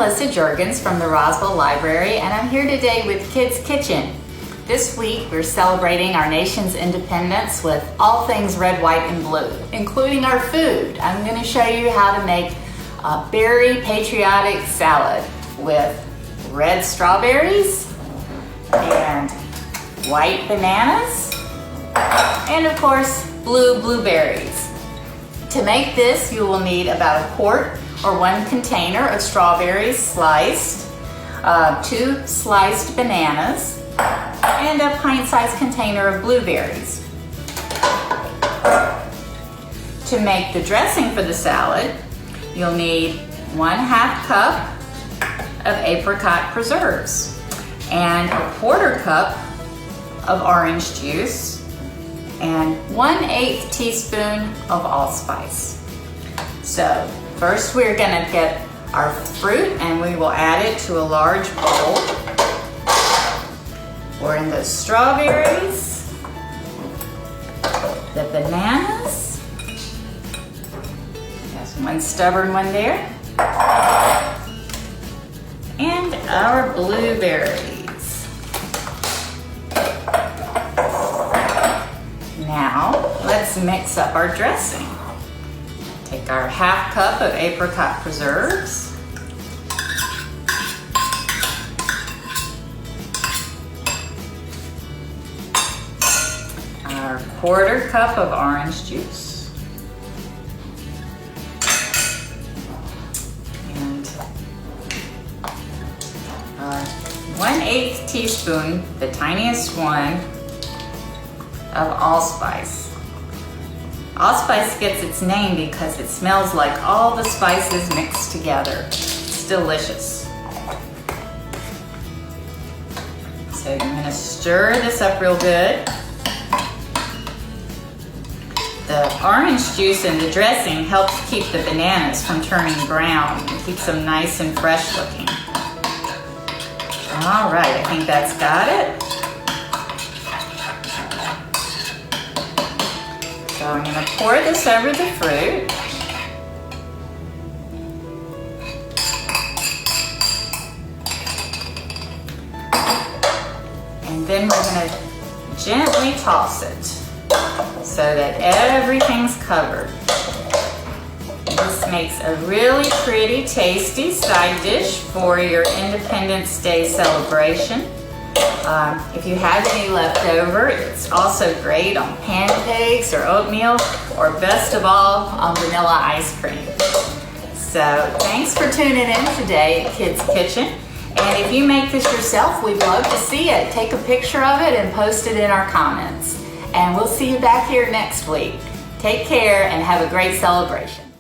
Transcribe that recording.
Melissa Juergens from the Roswell Library, and I'm here today with Kids Kitchen. This week we're celebrating our nation's independence with all things red, white, and blue, including our food. I'm going to show you how to make a berry patriotic salad with red strawberries and white bananas and of course blueberries. To make this, you will need about a quart or 1 container of strawberries sliced, 2 sliced bananas, and a pint-sized container of blueberries. To make the dressing for the salad, you'll need 1/2 cup of apricot preserves and a 1/4 cup of orange juice and 1/8 teaspoon of allspice. So first we're going to get our fruit and we will add it to a large bowl. Pour in the strawberries, the bananas, there's one stubborn one there, and our blueberries. Now, let's mix up our dressing. Take our 1/2 cup of apricot preserves. Our 1/4 cup of orange juice. And our 1/8 teaspoon, the tiniest one, of allspice. Allspice gets its name because it smells like all the spices mixed together. It's delicious. So you're going to stir this up real good. The orange juice in the dressing helps keep the bananas from turning brown and keeps them nice and fresh looking. All right, I think that's got it. So I'm going to pour this over the fruit. And then we're going to gently toss it so that everything's covered. This makes a really pretty, tasty side dish for your Independence Day celebration. If you have any left over, it's also great on pancakes or oatmeal, or best of all, on vanilla ice cream. So thanks for tuning in today at Kids Kitchen. And if you make this yourself, we'd love to see it. Take a picture of it and post it in our comments. And we'll see you back here next week. Take care and have a great celebration.